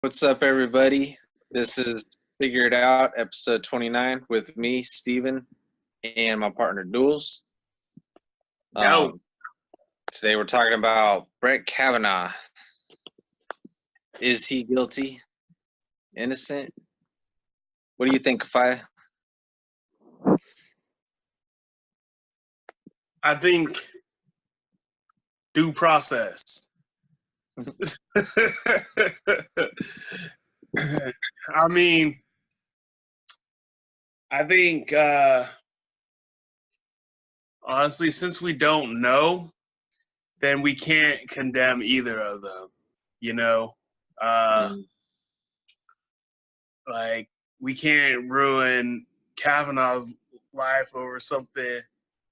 What's up, everybody? This is Figure It Out, episode 29, with me, Steven, and my partner, Duels. Yo. Today we're talking about Brett Kavanaugh. Is he guilty? Innocent? What do you think, Kafaya? I think due process. I mean, I think honestly, since we don't know, then we can't condemn either of them. You know, like we can't ruin Kavanaugh's life over something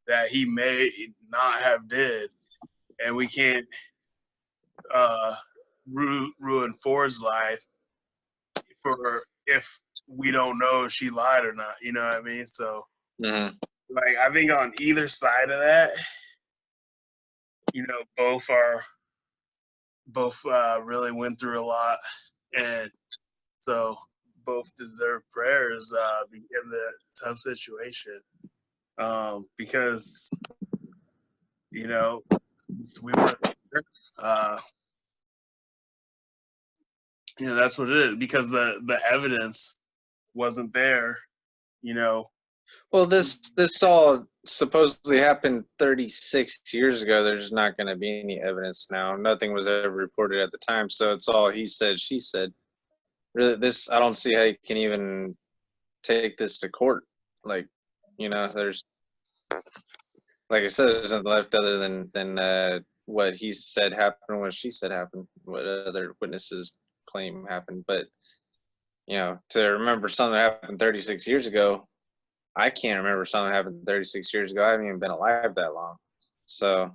that he may not have did, and we can't ruin Ford's life for if we don't know if she lied or not. You know what I mean? So, like, I think on either side of that, you know, both really went through a lot, and so both deserve prayers in the tough situation, because you know we were, you know, that's what it is, because the evidence wasn't there, you know. Well, this all supposedly happened 36 years ago. There's not going to be any evidence now. Nothing was ever reported at the time, so it's all he said, she said. Really, I don't see how you can even take this to court. Like, you know, there's, like I said, there's nothing left other than what he said happened, what she said happened, what other witnesses claim happened. But, you know, to remember something that happened 36 years ago, I can't remember something that happened 36 years ago. I haven't even been alive that long. So,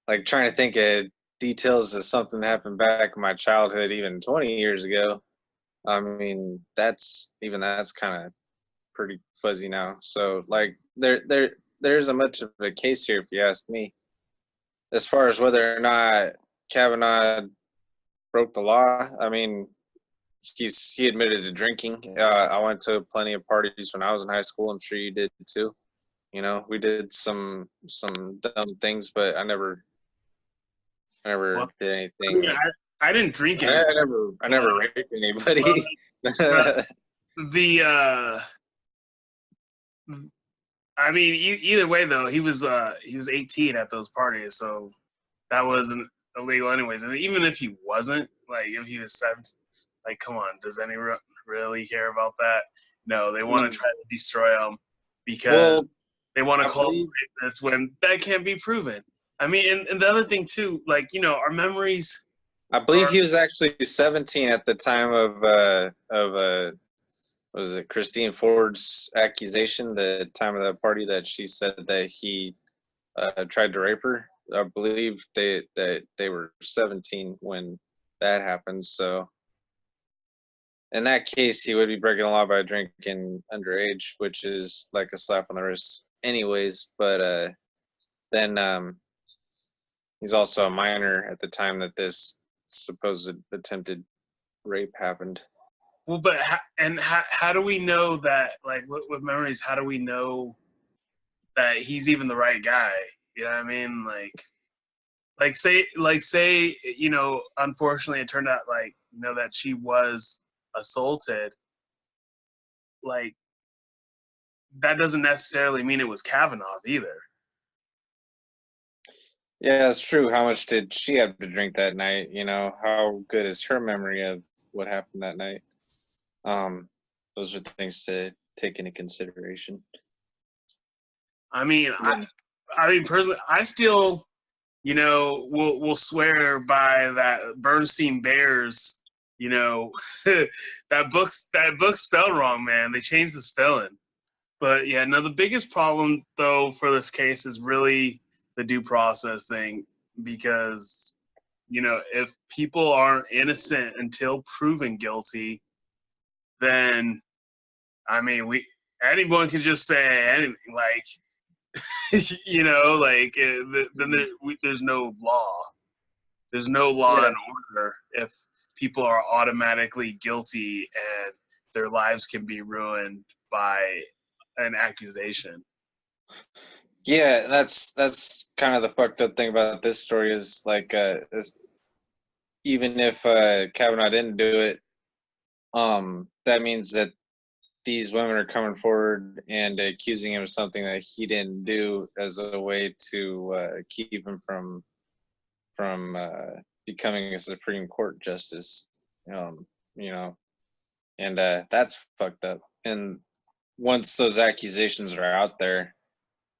like, trying to think of details of something that happened back in my childhood, even 20 years ago, I mean, that's kind of pretty fuzzy now. So, like, there's a much of a case here, if you ask me, as far as whether or not Kavanaugh broke the law. I mean, he admitted to drinking. I went to plenty of parties when I was in high school. I'm sure you did too. You know, we did some dumb things, but I never did anything. I didn't drink it. I never raped anybody. I mean, either way though, he was 18 at those parties, so that wasn't illegal anyways. And even if he wasn't, like if he was 17, like come on, does anyone really care about that? No, they want to try to destroy him because they want to call him this when that can't be proven. I mean, and the other thing too, like, you know, our memories. I believe he was actually 17 at the time of was it Christine Ford's accusation, the time of that party that she said that he tried to rape her. I believe they were 17 when that happened. So in that case, he would be breaking the law by drinking underage, which is like a slap on the wrist anyways. But then he's also a minor at the time that this supposed attempted rape happened. Well, but how do we know that, like, with memories, how do we know that he's even the right guy? You know what I mean? Like say, you know, unfortunately it turned out, like, you know, that she was assaulted. Like, that doesn't necessarily mean it was Kavanaugh either. Yeah, it's true. How much did she have to drink that night? You know, how good is her memory of what happened that night? Those are things to take into consideration. I mean, yeah. I mean, personally, I still, you know, will swear by that Bernstein Bears. You know, that book spelled wrong, man. They changed the spelling. But yeah, no, the biggest problem though for this case is really the due process thing, because, you know, if people aren't innocent until proven guilty, then, I mean, anyone can just say anything, like, you know, like, then there's no law. There's no law Yeah. and order if people are automatically guilty and their lives can be ruined by an accusation. Yeah, that's kind of the fucked up thing about this story is like even if Kavanaugh didn't do it, that means that these women are coming forward and accusing him of something that he didn't do as a way to keep him from becoming a Supreme Court justice. You know, and that's fucked up. And once those accusations are out there,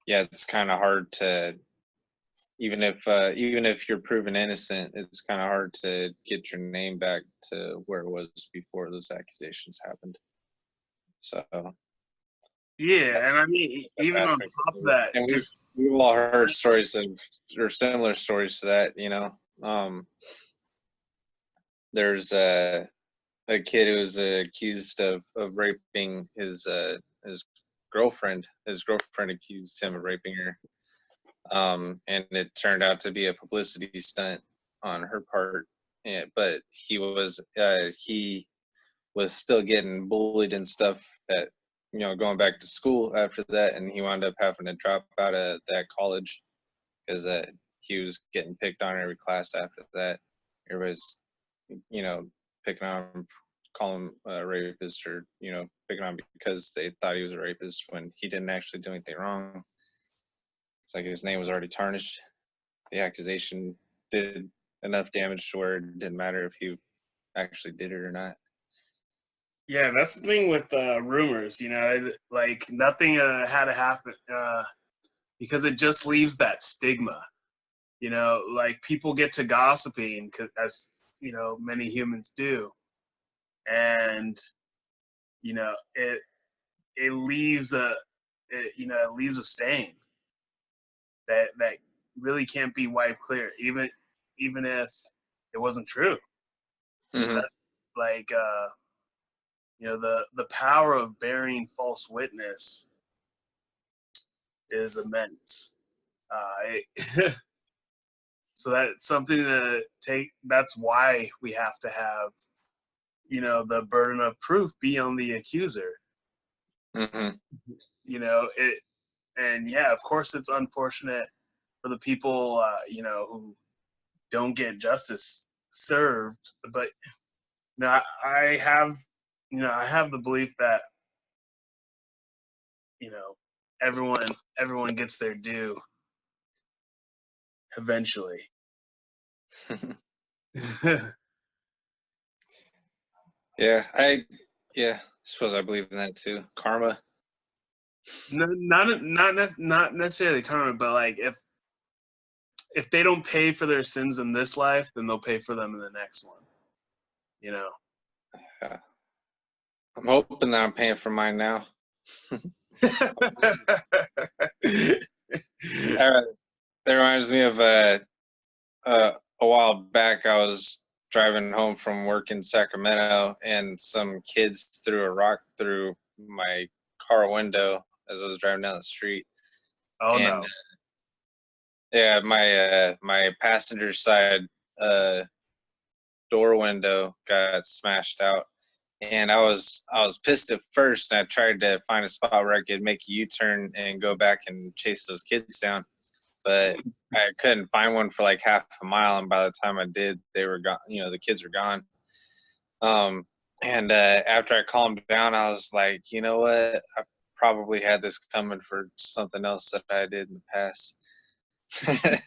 yeah, it's kind of hard to even if you're proven innocent, it's kind of hard to get your name back to where it was before those accusations happened. So Yeah, and I mean, even on aspect top of of it. that, And just we've all heard stories of or similar stories to that. There's a kid who was accused of raping his girlfriend. His girlfriend accused him of raping her, and it turned out to be a publicity stunt on her part. But he was still getting bullied and stuff at going back to school after that, and he wound up having to drop out of that college because he was getting picked on every class after that. Everybody's picking on him, calling him a rapist, or picking on him because they thought he was a rapist when he didn't actually do anything wrong. It's like his name was already tarnished. The accusation did enough damage to where it didn't matter if he actually did it or not. yeah, that's the thing with rumors. Like nothing had to happen because it just leaves that stigma. Like people get to gossiping, as many humans do, and it leaves it leaves a stain that really can't be wiped clear, even if it wasn't true. Mm-hmm. That's like the power of bearing false witness is immense. So that's something to take. That's why we have to have the burden of proof be on the accuser. Mm-hmm. It, and yeah, of course, it's unfortunate for the people who don't get justice served, but I have I have the belief that everyone gets their due eventually. I suppose I believe in that too. Karma. No, not necessarily karma, but like if they don't pay for their sins in this life, then they'll pay for them in the next one. Yeah. I'm hoping that I'm paying for mine now. That reminds me of a while back. I was driving home from work in Sacramento, and some kids threw a rock through my car window as I was driving down the street. Oh And no! yeah, my passenger side uh, door window got smashed out, and I was pissed at first, and I tried to find a spot where I could make a U-turn and go back and chase those kids down, but I couldn't find one for like half a mile, and by the time I did, they were gone. The kids were gone. Um, and after I calmed down, I was like, you know what? I probably had this coming for something else that I did in the past.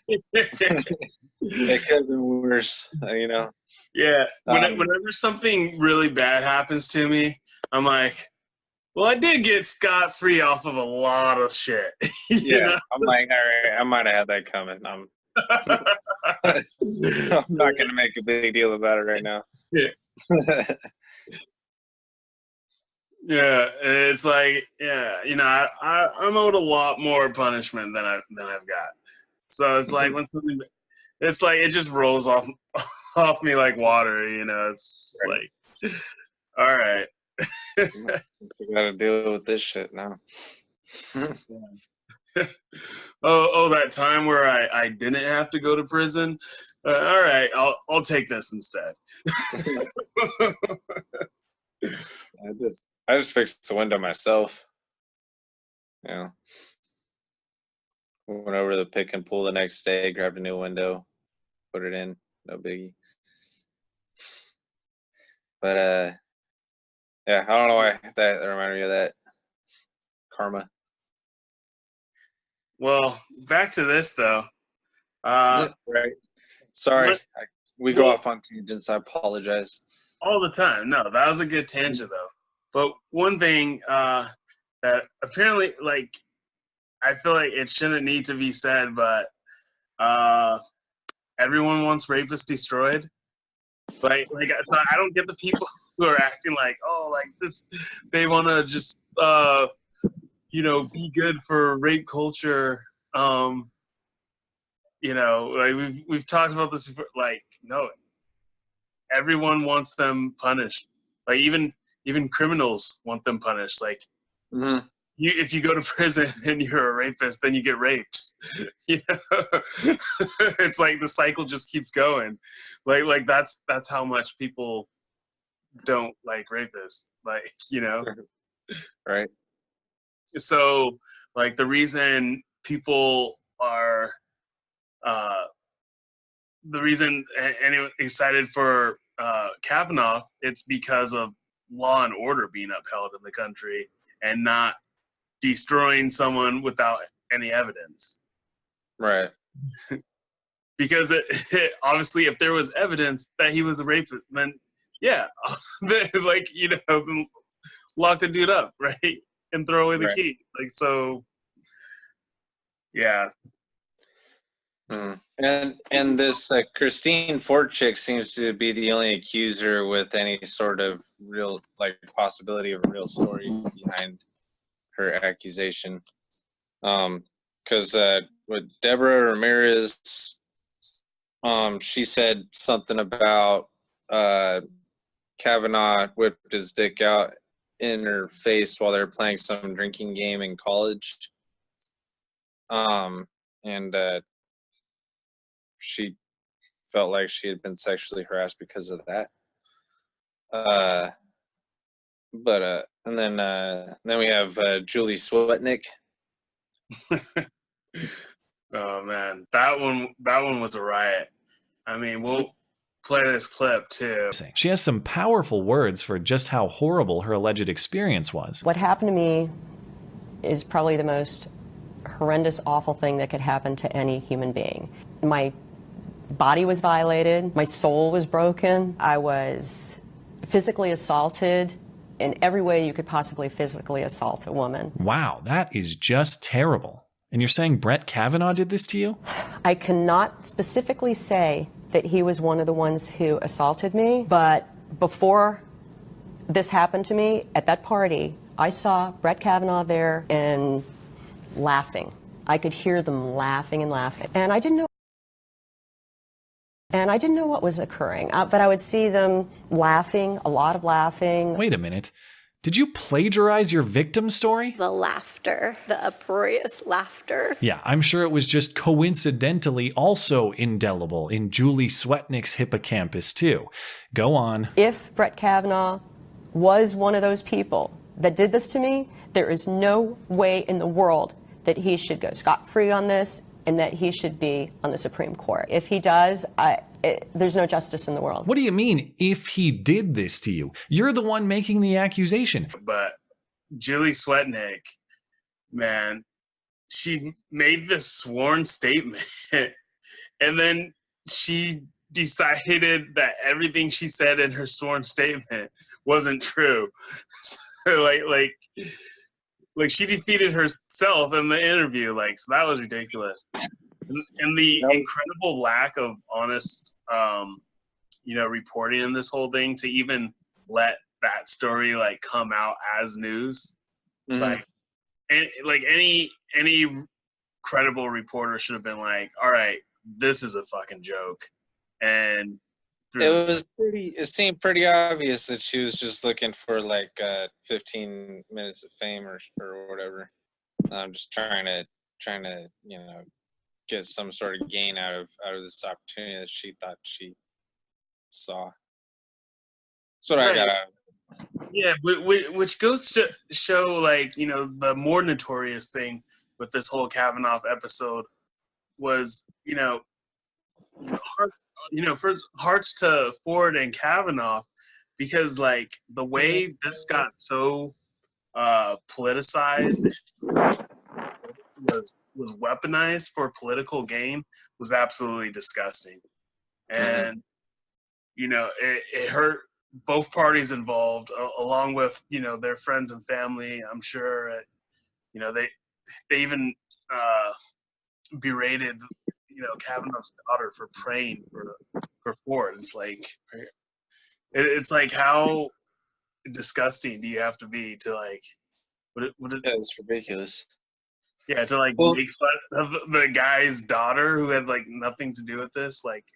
It could have been worse, Yeah, Um, whenever something really bad happens to me, I'm like, well, I did get scot-free off of a lot of shit. yeah, I'm like, all right, I might have had that coming. I'm not gonna make a big deal about it right now. Yeah. Yeah, it's like, yeah, I'm owed a lot more punishment than I've got. So it's like when something, it's like it just rolls off me like water. It's Right. like, all right. We gotta deal with this shit now. That time where I didn't have to go to prison. All right, I'll take this instead. I just fixed the window myself. You know, went over the pick and pull the next day, grabbed a new window, put it in, no biggie. But yeah, I don't know why that reminded me of that karma. Well, back to this though. Right. Sorry, What, we go well, off on tangents. I apologize. all the time. No, that was a good tangent though. But one thing that apparently, like, I feel like it shouldn't need to be said, but everyone wants rapists destroyed. Like, so I don't get the people who are acting like, oh, like this, they want to just, be good for rape culture. Like we've talked about this before. Like, no, everyone wants them punished. Like even criminals want them punished. Like, if you go to prison and you're a rapist, then you get raped. It's like the cycle just keeps going. Like that's how much people don't like rapists. Right. So like the reason people are the reason anyone excited for Kavanaugh, it's because of law and order being upheld in the country and not destroying someone without any evidence. Right. Because obviously, if there was evidence that he was a rapist, then yeah, lock the dude up, right, and throw away the key. Like, so, yeah. And this Christine Ford chick seems to be the only accuser with any sort of real possibility of a real story behind her accusation. Because with Deborah Ramirez, she said something about Kavanaugh whipped his dick out in her face while they were playing some drinking game in college. And she felt like she had been sexually harassed because of that. And then we have Julie Swetnick. Oh man, that one was a riot. I mean, we'll play this clip too. She has some powerful words for just how horrible her alleged experience was. What happened to me is probably the most horrendous, awful thing that could happen to any human being. My body was violated, my soul was broken, I was physically assaulted in every way you could possibly physically assault a woman. Wow, that is just terrible. And you're saying Brett Kavanaugh did this to you? I cannot specifically say that he was one of the ones who assaulted me, but before this happened to me, at that party, I saw Brett Kavanaugh there and laughing. I could hear them laughing and laughing. And I didn't know what was occurring, but I would see them laughing, a lot of laughing. Wait a minute. Did you plagiarize your victim story? The laughter, the uproarious laughter. Yeah, I'm sure it was just coincidentally also indelible in Julie Swetnick's hippocampus too. Go on. If Brett Kavanaugh was one of those people that did this to me, there is no way in the world that he should go scot-free on this and that he should be on the Supreme Court. If he does, there's no justice in the world. What do you mean, if he did this to you? You're the one making the accusation. But Julie Swetnick, man, she made this sworn statement and then she decided that everything she said in her sworn statement wasn't true. So like she defeated herself in the interview. Like, so that was ridiculous. And the incredible lack of honest, reporting in this whole thing to even let that story come out as news. Mm-hmm. Any credible reporter should have been like, all right, this is a fucking joke. And it seemed pretty obvious that she was just looking for 15 minutes of fame or whatever. I'm just trying to trying to, you know, get some sort of gain out of this opportunity that she thought she saw. That's what I Right. got out of it. Yeah, which goes to show, like, you know, the more notorious thing with this whole Kavanaugh episode was, first hearts to Ford and Kavanaugh, because like the way this got so politicized was weaponized for political gain was absolutely disgusting, and it hurt both parties involved, along with their friends and family. I'm sure they even berated Kavanaugh's daughter for praying for Ford. It's like, how disgusting do you have to be to like Yeah, it's ridiculous. yeah, to like Well, make fun of the guy's daughter who had like nothing to do with this? Like,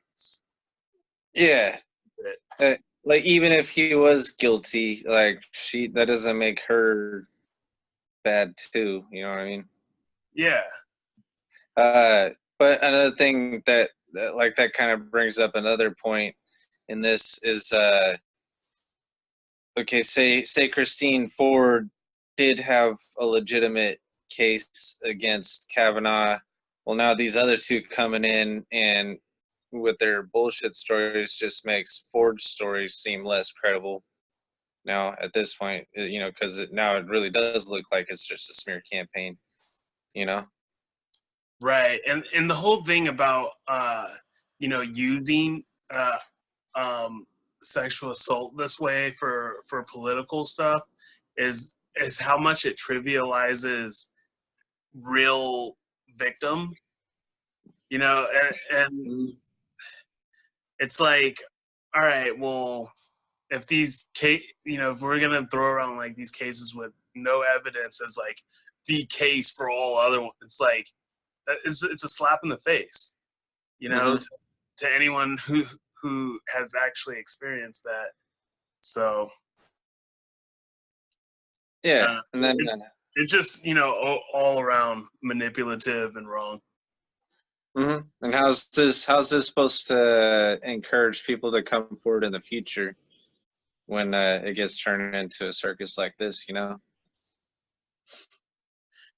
yeah. Like, even if he was guilty, like, that doesn't make her bad too. You know what I mean? yeah, But another thing that kind of brings up another point in this is, okay, say Christine Ford did have a legitimate case against Kavanaugh. Well, now these other two coming in and with their bullshit stories just makes Ford's story seem less credible. Now at this point, because now it really does look like it's just a smear campaign. right. And the whole thing about using sexual assault this way for political stuff is how much it trivializes real victim, and it's like, all right, well, if if we're gonna throw around like these cases with no evidence as like the case for all other ones, it's like it's a slap in the face, to anyone who has actually experienced that. So Yeah, and then it's just all around manipulative and wrong. and how's this supposed to encourage people to come forward in the future when it gets turned into a circus like this?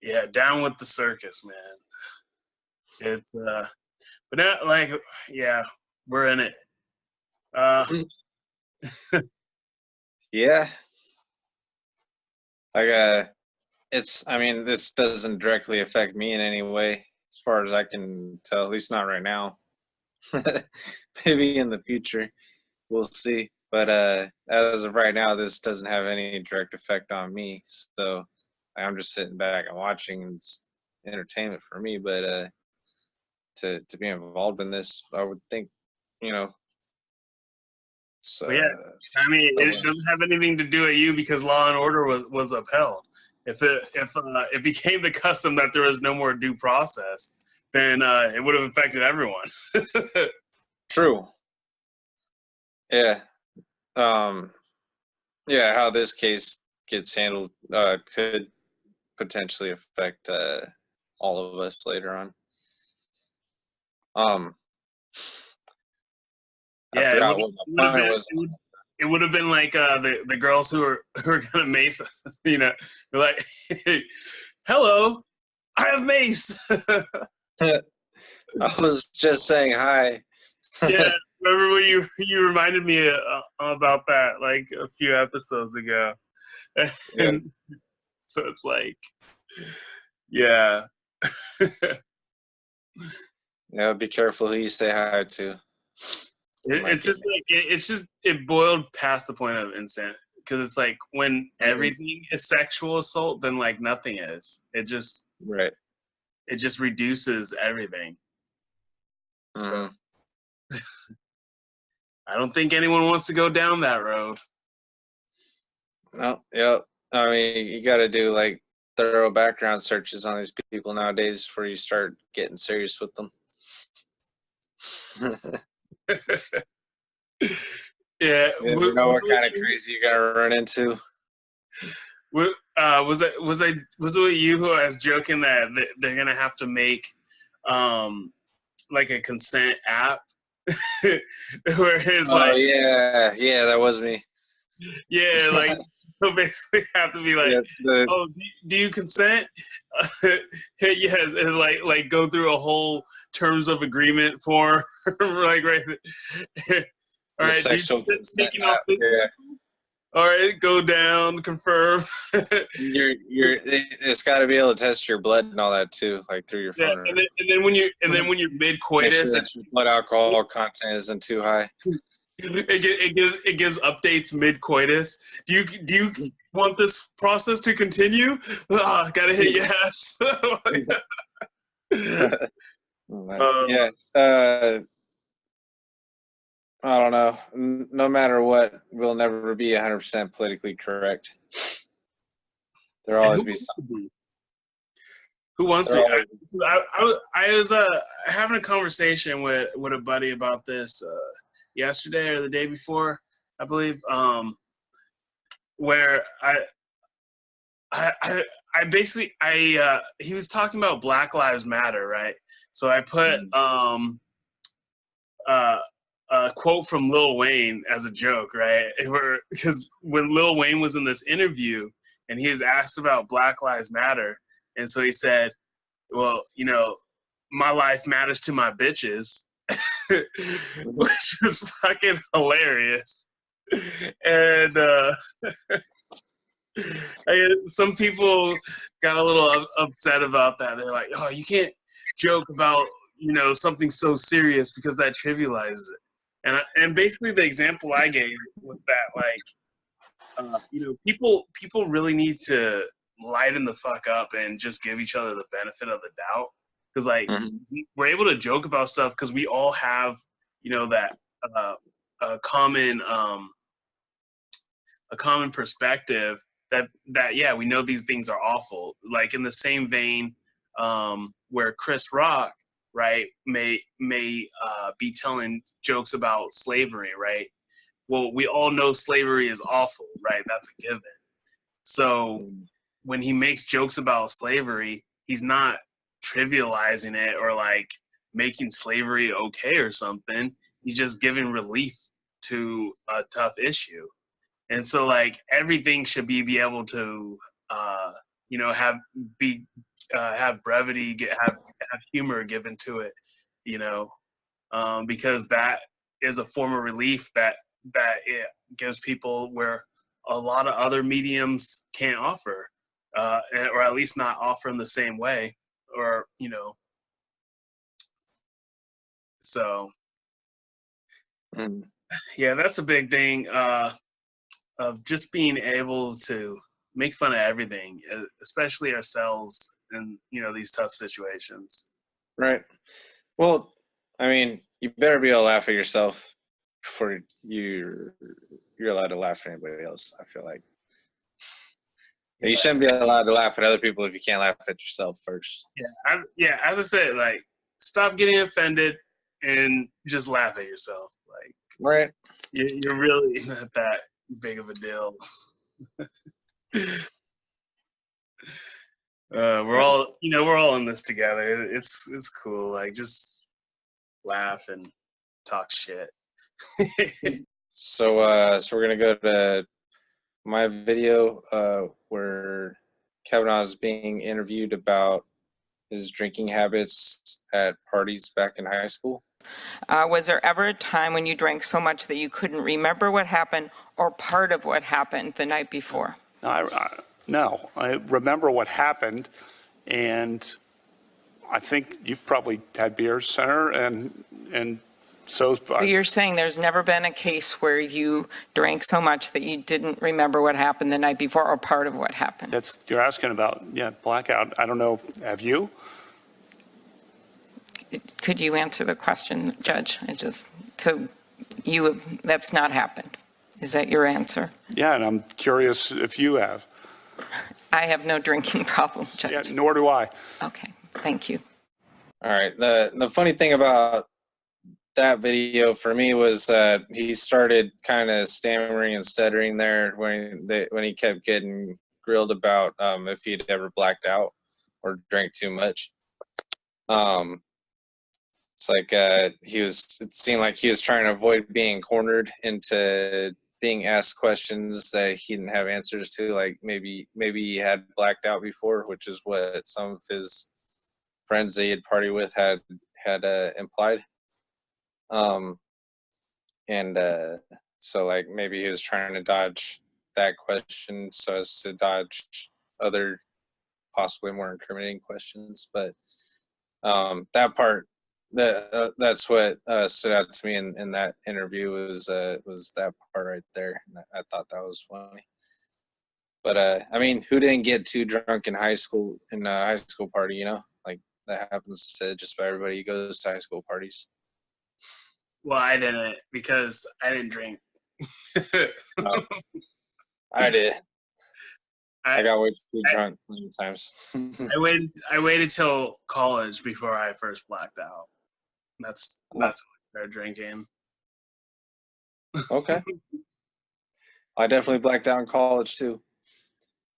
Yeah, down with the circus, man. It's but not like, yeah, we're in it. Yeah, like I mean, this doesn't directly affect me in any way, as far as I can tell. At least not right now. Maybe in the future, we'll see. But as of right now, this doesn't have any direct effect on me. So I'm just sitting back and watching, and it's entertainment for me. But to be involved in this, I would think, so. But yeah, I mean, it doesn't have anything to do with you, because law and order was upheld. If it became the custom that there was no more due process, then it would have affected everyone. True. Yeah. Yeah, how this case gets handled could potentially affect all of us later on. I Yeah, forgot what my point was. it would have been like the girls who are gonna mace us, they're like, hello, I have mace. I was just saying hi. Yeah, remember when you reminded me about that like a few episodes ago. Yeah. So it's like, yeah. Yeah, be careful who you say hi to. It boiled past the point of instant, because it's like, when everything is sexual assault, then like nothing is. Right. It just reduces everything. So I don't think anyone wants to go down that road. Well, yeah. I mean, you got to do like thorough background searches on these people nowadays before you start getting serious with them. Yeah, You never know what kind of crazy you're gonna run into. Was it you who was joking that they're gonna have to make like a consent app where it's Oh like, yeah, that was me. yeah, like you'll basically have to be like, Yeah, the, oh, do you consent? Yes, and like go through a whole terms of agreement form, like right. All the right, do you sexual consent consent taking off app. this? Yeah. All right, go down, confirm. It's got to be able to test your blood and all that too, like through your Yeah, phone. and then when you're mid Make coitus, sure that your blood alcohol content isn't too high. it gives updates mid coitus. Do you want this process to continue? Gotta hit yes. Yeah. I don't know. No matter what, we'll never be 100% politically correct. There'll always be something. Who wants to? I was having a conversation with a buddy about this yesterday or the day before, I believe, where I basically he was talking about Black Lives Matter, right? So I put a quote from Lil Wayne as a joke, right? Because when Lil Wayne was in this interview and he was asked about Black Lives Matter, and so he said, well, my life matters to my bitches, which was fucking hilarious. And some people got a little upset about that. They're like, oh, you can't joke about, something so serious because that trivializes it. And basically the example I gave was that, like, people really need to lighten the fuck up and just give each other the benefit of the doubt. Because, like, we're able to joke about stuff because we all have, that a common perspective that yeah, we know these things are awful. Like in the same vein, where Chris Rock, right, may be telling jokes about slavery, right? Well, we all know slavery is awful, right? That's a given. So when he makes jokes about slavery, he's not trivializing it or like making slavery okay or something. He's just giving relief to a tough issue. And so, like, everything should be able to, have brevity, have humor given to it, because that is a form of relief that it gives people where a lot of other mediums can't offer, or at least not offer in the same way, or So, yeah, that's a big thing. Of just being able to make fun of everything, especially ourselves in these tough situations. Right. Well, I mean, you better be able to laugh at yourself before you're allowed to laugh at anybody else. I feel like you shouldn't be allowed to laugh at other people if you can't laugh at yourself first. Yeah. As I said, like, stop getting offended and just laugh at yourself. Like, right. You're really not that big of a deal. We're all in this together. It's cool. Like, just laugh and talk shit. So we're gonna go to my video where Kavanaugh is being interviewed about his drinking habits at parties back in high school. Was there ever a time when you drank so much that you couldn't remember what happened or part of what happened the night before? No, I remember what happened, and I think you've probably had beers, Senator, and so. So you're saying there's never been a case where you drank so much that you didn't remember what happened the night before or part of what happened? You're asking about, blackout. I don't know. Have you? Could you answer the question, Judge? That's not happened. Is that your answer? Yeah, and I'm curious if you have. I have no drinking problem, Judge. Yeah, nor do I. Okay, thank you. All right. The funny thing about that video for me was he started kind of stammering and stuttering there when he kept getting grilled about if he'd ever blacked out or drank too much. It's like it seemed like he was trying to avoid being cornered into being asked questions that he didn't have answers to. Like maybe he had blacked out before, which is what some of his friends that he had partied with had implied. And so like maybe he was trying to dodge that question so as to dodge other possibly more incriminating questions. But that part, that's what stood out to me in that interview was that part right there. And I thought that was funny. But I mean, who didn't get too drunk in high school in a high school party? You know, like that happens to just about everybody who goes to high school parties. Well, I didn't because I didn't drink. No, I did. I got way too drunk many times. I waited till college before I first blacked out. That's when I started drinking. Okay. I definitely blacked out in college too.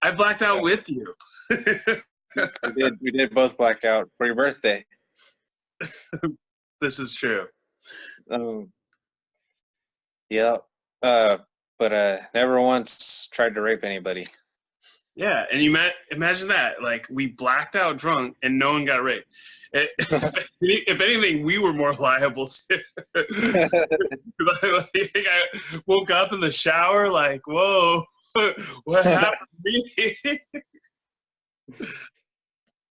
I blacked out with you. We did both black out for your birthday. This is true. Yeah. But never once tried to rape anybody. Yeah, and imagine that. Like, we blacked out drunk and no one got raped. If anything, we were more liable to. I woke up in the shower like, whoa, what happened to me?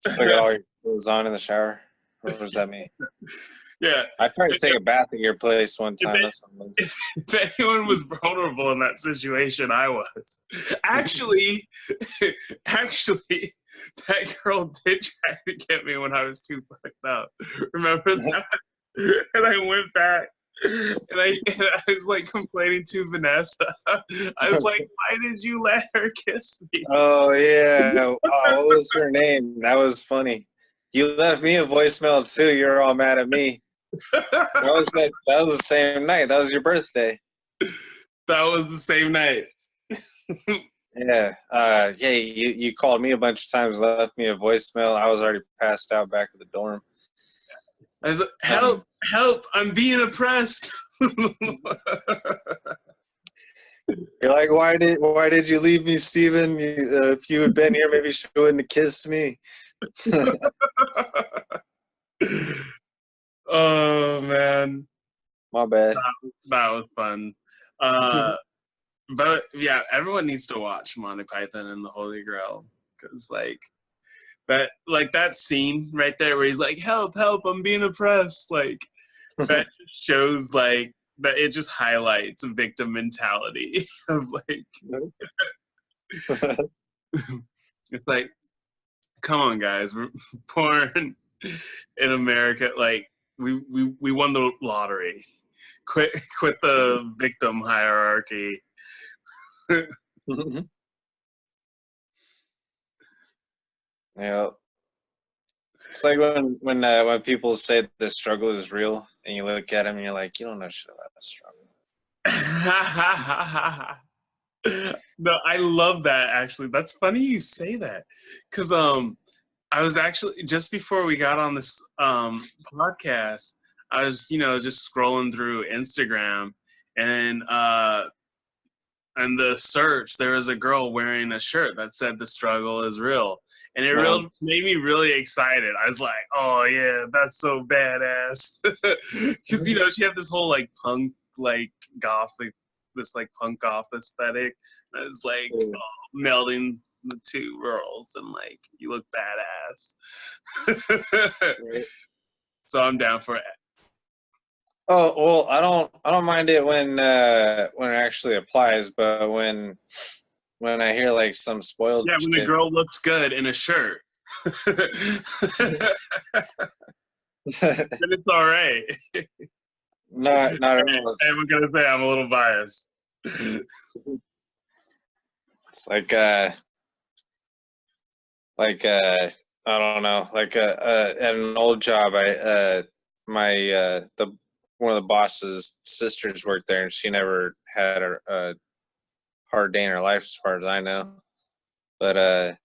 Still got all your clothes on in the shower? What does that mean? Yeah. I tried to take a bath at your place one time. If anyone was vulnerable in that situation, I was. Actually, that girl did try to get me when I was too fucked up. Remember that? And I went back and I was like complaining to Vanessa. I was like, why did you let her kiss me? Oh, yeah. Oh, what was her name? That was funny. You left me a voicemail too. You're all mad at me. That was the same night. That was your birthday. That was the same night. Yeah. You called me a bunch of times, left me a voicemail. I was already passed out back at the dorm. I was like, help, I'm being oppressed. You're like, why did you leave me, Steven? If you had been here, maybe you wouldn't have kissed me. Oh man, My bad. that was fun. But yeah, everyone needs to watch Monty Python and the Holy Grail because that scene right there where he's like, help, I'm being oppressed. Like that just shows like that it just highlights a victim mentality of like it's like, come on guys, we're born in America, like we won the lottery. Quit the victim hierarchy. Yeah. It's like when people say the struggle is real, and you look at them and you're like, you don't know shit about the struggle. No, I love that actually. That's funny you say that, because I was actually just before we got on this podcast, I was just scrolling through Instagram, and in the search there was a girl wearing a shirt that said the struggle is real, and it made me really excited. I was like, oh yeah, that's so badass, because she had this whole like punk, like gothic, this like punk goth aesthetic. And I was like, melding the two worlds, and like, you look badass. Right. So I'm down for it. Oh well, I don't mind it when it actually applies, but when I hear like some spoiled when the girl looks good in a shirt, then it's all right. Not at all. I'm gonna say I'm a little biased. It's like I don't know, like at an old job, one of the boss's sisters worked there, and she never had a hard day in her life, as far as I know. But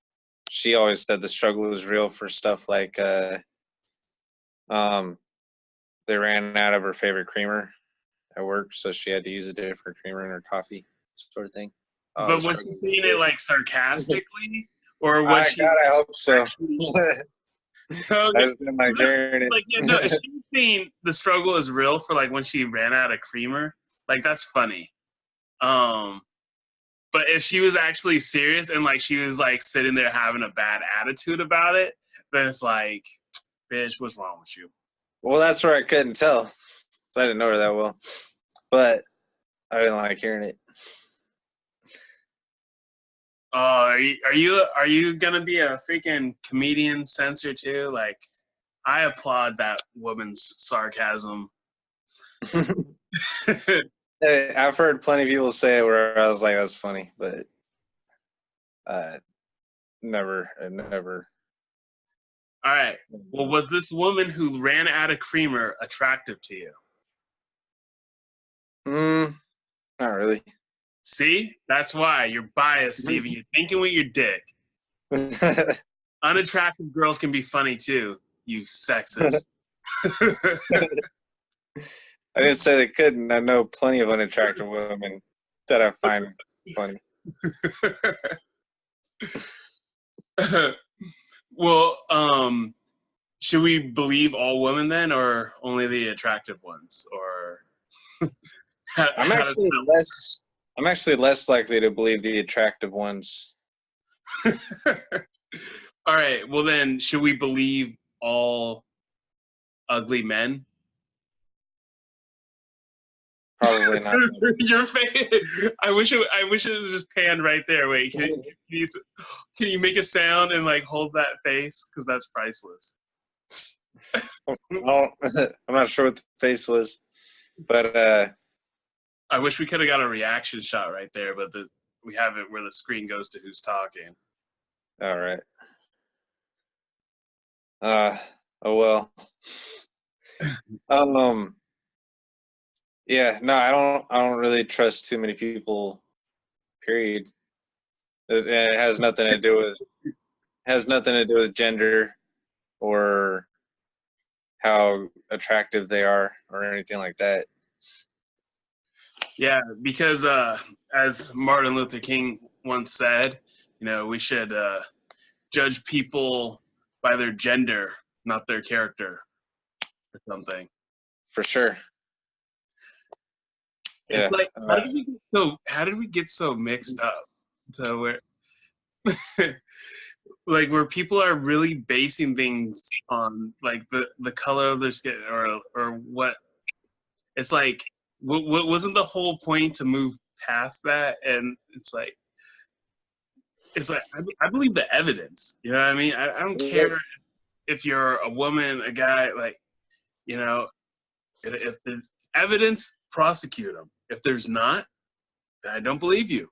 she always said the struggle was real for stuff like they ran out of her favorite creamer at work, so she had to use a different creamer in her coffee, sort of thing. But was she saying it like sarcastically, or was she? God, I hope so. No, I just didn't like hearing it. like, yeah, no, if she was saying the struggle is real for like when she ran out of creamer, like that's funny. But if she was actually serious and like she was like sitting there having a bad attitude about it, then it's like, bitch, what's wrong with you? Well, that's where I couldn't tell, so I didn't know her that well. But I didn't like hearing it. Oh, are you gonna be a freaking comedian censor too? Like, I applaud that woman's sarcasm. Hey, I've heard plenty of people say it where I was like, "That's funny," but never. All right. Well, was this woman who ran out of creamer attractive to you? Not really. See, that's why you're biased, Steven. You're thinking with your dick. Unattractive girls can be funny too, you sexist. I didn't say they couldn't. I know plenty of unattractive women that I find funny. Well, should we believe all women then, or only the attractive ones, or I'm actually less likely to believe the attractive ones. All right. Well, then, should we believe all ugly men? Probably not. Your face. I wish it was just panned right there. Wait, can you make a sound and like hold that face? Because that's priceless. Well, I'm not sure what the face was, but I wish we could have got a reaction shot right there, but we have it where the screen goes to who's talking. all right. Oh well. Yeah, no, I don't really trust too many people, period. It has nothing to do with gender or how attractive they are or anything like that. Yeah, because as Martin Luther King once said, we should judge people by their gender, not their character, or something. For sure. It's Yeah. like, how did we get so mixed up? So where like where people are really basing things on like the color of their skin or what. It's like what wasn't the whole point to move past that? And it's like I believe the evidence. You know what I mean? I don't care if you're a woman, a guy, like, if there's evidence, prosecute them. If there's not, I don't believe you.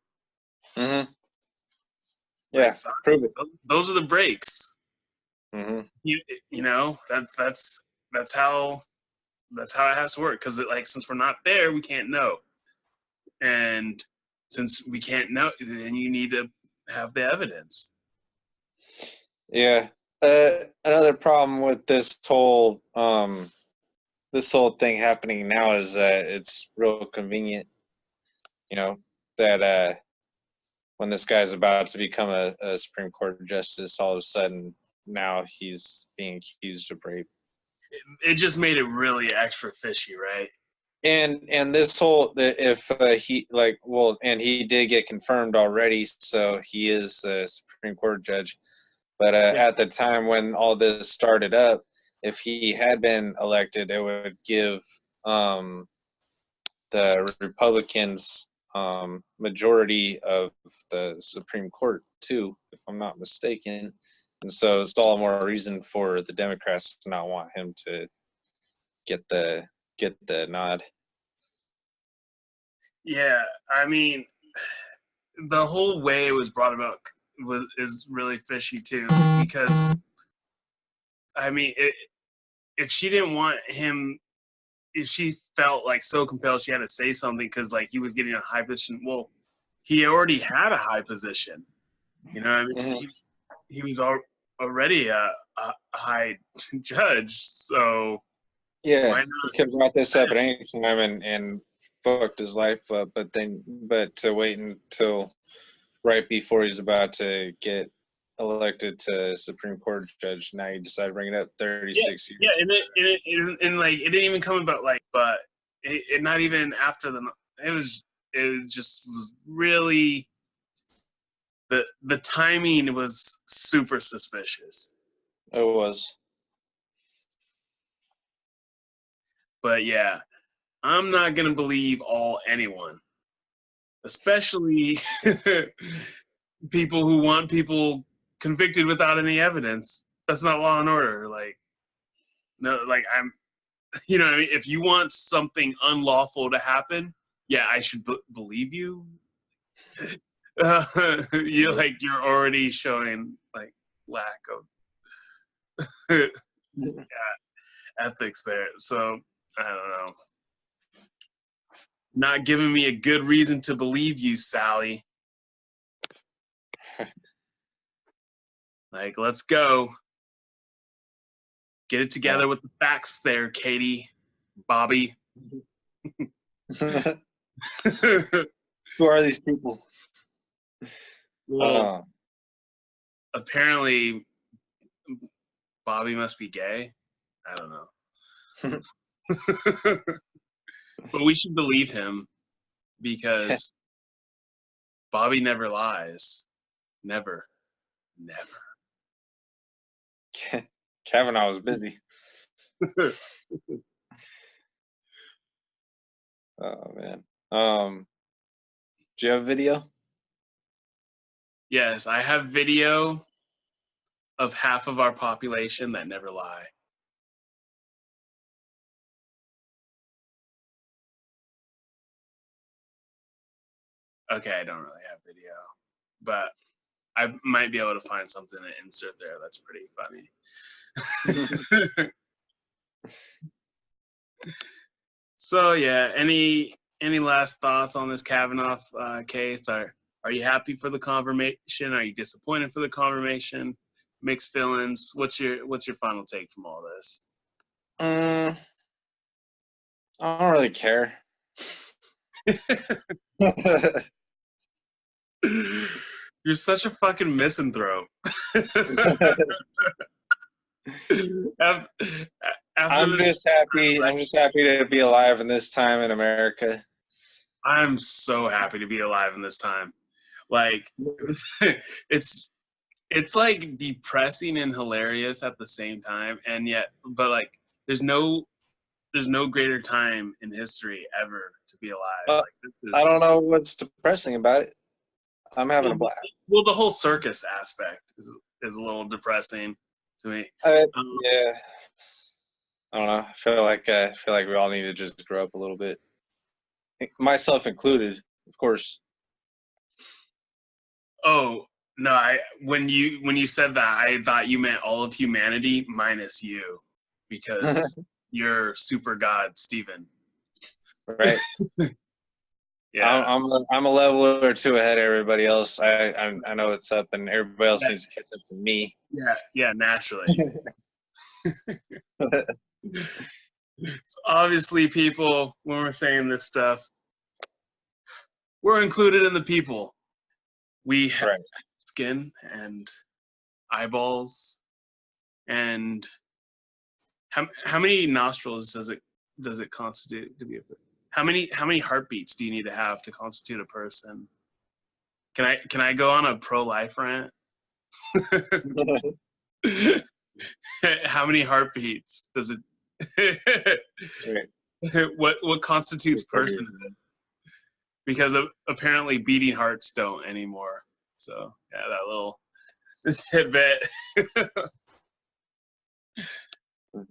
Mm-hmm. Yeah, Like, prove it. Those are the breaks. Mm-hmm. That's how it has to work. Because since we're not there, we can't know. And since we can't know, then you need to have the evidence. Yeah. Another problem with this whole thing happening now is that it's real convenient, that when this guy's about to become a Supreme Court justice, all of a sudden now he's being accused of rape. It just made it really extra fishy, right? And this whole if and he did get confirmed already, so he is a Supreme Court judge. But at the time when all this started up, if he had been elected, it would give the Republicans majority of the Supreme Court too, if I'm not mistaken. And so it's all more reason for the Democrats to not want him to get the nod. Yeah, I mean, the whole way it was brought about is really fishy too, because I mean, if she didn't want him, if she felt like so compelled she had to say something because like he was getting a high position, well, he already had a high position. You know, I mean, Mhm. he was already a high judge, so Yeah, why he not? could have brought this up at any time and fucked his life up, but to wait until right before he's about to get elected to Supreme Court judge, now you decide to bring it up Yeah, 36 yeah, years. and like it didn't even come about like, but it not even after the. It was really the timing was super suspicious. It was. But yeah, I'm not gonna believe anyone, especially people who want people convicted without any evidence. That's not law and order. Like no, like I'm, you know what I mean? If you want something unlawful to happen, yeah, I should believe you. You're already showing like lack of ethics there. So I don't know. Not giving me a good reason to believe you, Sally. Like, let's go. Get it together with the facts there, Katie, Bobby. Who are these people? Well, apparently Bobby must be gay. I don't know. But we should believe him because Bobby never lies. Never. Never. Kavanaugh was busy. Oh man. Do you have video? Yes, I have video of half of our population that never lie. Okay, I don't really have video, but I might be able to find something to insert there that's pretty funny. So yeah, any last thoughts on this Kavanaugh case? Are you happy for the confirmation? Are you disappointed for the confirmation? Mixed feelings. What's your final take from all this? I don't really care. You're such a fucking misanthrope. After I'm this, just happy. I'm just happy to be alive in this time in America. I'm so happy to be alive in this time. Like, it's it's like depressing and hilarious at the same time, and yet, but like, there's no greater time in history ever to be alive. Uh, Like this is I don't know what's depressing about it. I'm having a well, blast. well, the whole circus aspect is a little depressing to me. Yeah, I don't know. I feel like we all need to just grow up a little bit, myself included, of course. Oh no, I when you said that, I thought you meant all of humanity minus you, because you're super god Steven. Right. Yeah, I'm a level or two ahead of everybody else. I know what's up, and everybody else yeah, needs to catch up to me. yeah, naturally. So obviously, people, when we're saying this stuff, we're included in the people. We have Right. skin and eyeballs, and how many nostrils does it constitute to be a person? How many heartbeats do you need to have to constitute a person? Can I go on a pro life rant? How many heartbeats does it? Right. What constitutes personhood? Because apparently beating hearts don't anymore. So yeah, that little tidbit.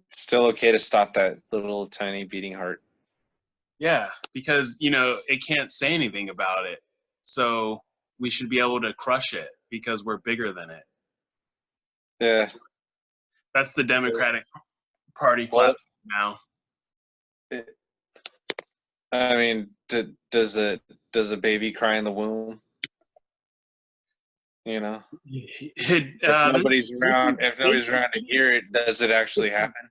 Still okay to stop that little tiny beating heart. Yeah, because it can't say anything about it, so we should be able to crush it because we're bigger than it. Yeah. That's the Democratic Party Well, platform now. I mean, does a baby cry in the womb? You know, It, if nobody's around to hear it, does it actually happen?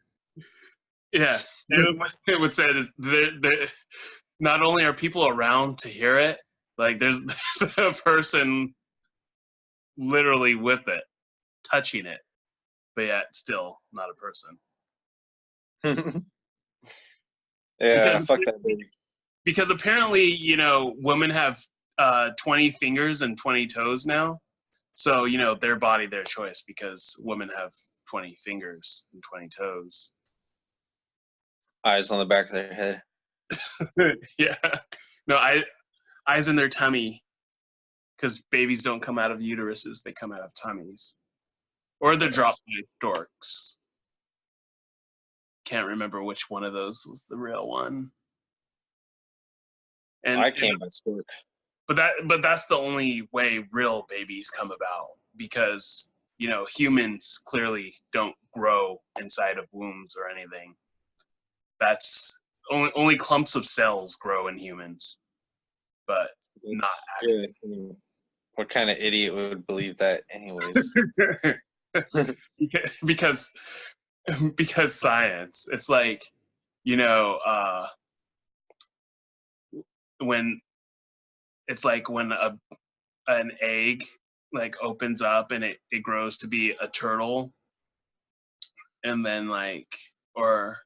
Yeah, it would say that not only are people around to hear it, like there's a person literally with it, touching it, but yet still not a person. Yeah, Because fuck that baby. because apparently, you know, women have 20 fingers and 20 toes now. So, you know, their body, their choice, because women have 20 fingers and 20 toes. Eyes on the back of their head. Yeah. No, eyes in their tummy, because babies don't come out of uteruses, they come out of tummies. Or they're dropped by storks. Can't remember which one of those was the real one. And I can't but stork. but that's the only way real babies come about, because you know humans clearly don't grow inside of wombs or anything. That's only clumps of cells grow in humans, but not Yeah, I mean, what kind of idiot would believe that, anyways? because because science. It's like, you know, when it's like when an egg like opens up and it grows to be a turtle, and then like, or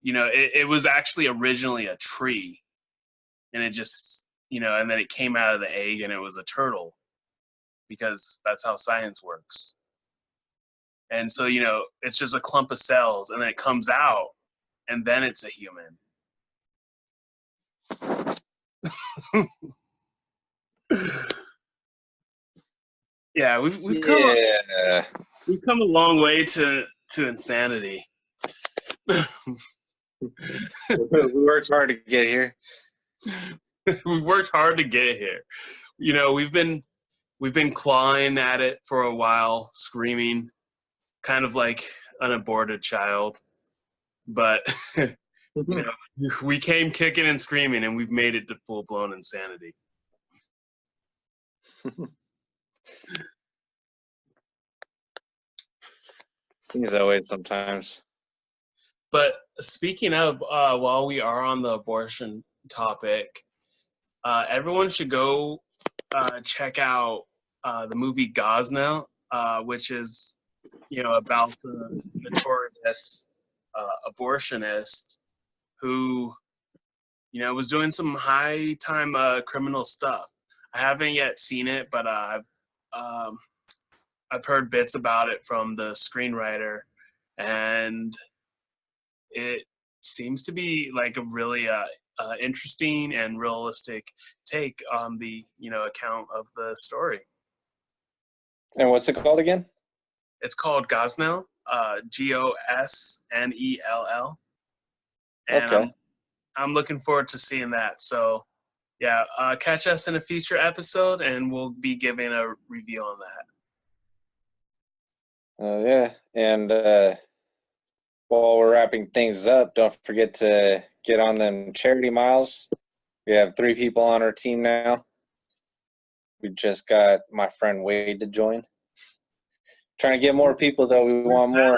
you know, it was actually originally a tree, and it just, you know, and then it came out of the egg and it was a turtle, because that's how science works. And so, you know, it's just a clump of cells, and then it comes out, and then it's a human. Yeah, we've come we've come a long way to insanity. We worked hard to get here. We've worked hard to get here. You know, we've been clawing at it for a while, screaming, kind of like an aborted child. But you know, we came kicking and screaming, and we've made it to full blown insanity. Seems that way sometimes. But speaking of, while we are on the abortion topic, everyone should go check out the movie Gosnell, which is, you know, about the notorious abortionist who, you know, was doing some high time criminal stuff. I haven't yet seen it, but um, I've heard bits about it from the screenwriter, and it seems to be like a really interesting and realistic take on the, you know, account of the story. And what's it called again? It's called Gosnell, Gosnell, and Okay. I'm looking forward to seeing that. So yeah, catch us in a future episode, and we'll be giving a review on that. Yeah. And while we're wrapping things up, don't forget to get on them charity miles. We have 3 people on our team now. We just got my friend Wade to join. Trying to get more people, though. We want more.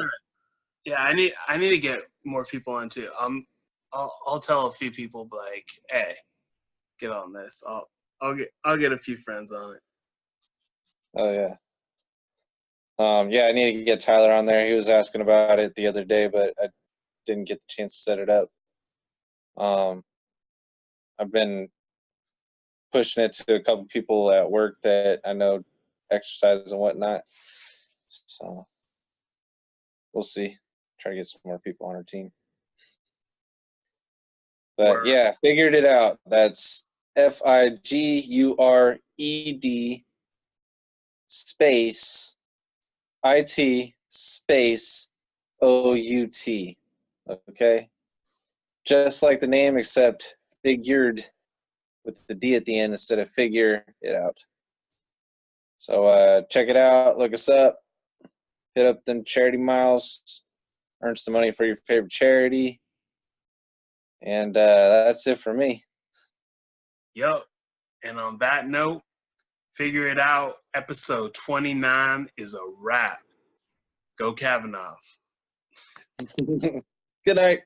Yeah, I need to get more people on too. I'll tell a few people, like, hey, get on this. I'll get a few friends on it. Oh yeah. Yeah, I need to get Tyler on there. He was asking about it the other day, but I didn't get the chance to set it up. I've been pushing it to a couple people at work that I know exercise and whatnot. So we'll see. Try to get some more people on our team. But yeah, figured it out. That's FIGURED space IT space OUT. Okay? Just like the name, except figured with the D at the end instead of figure it out. So check it out, look us up, hit up them charity miles, earn some money for your favorite charity. And that's it for me. Yep. And on that note, Figure it out. Episode 29 is a wrap. Go Kavanaugh. Good night.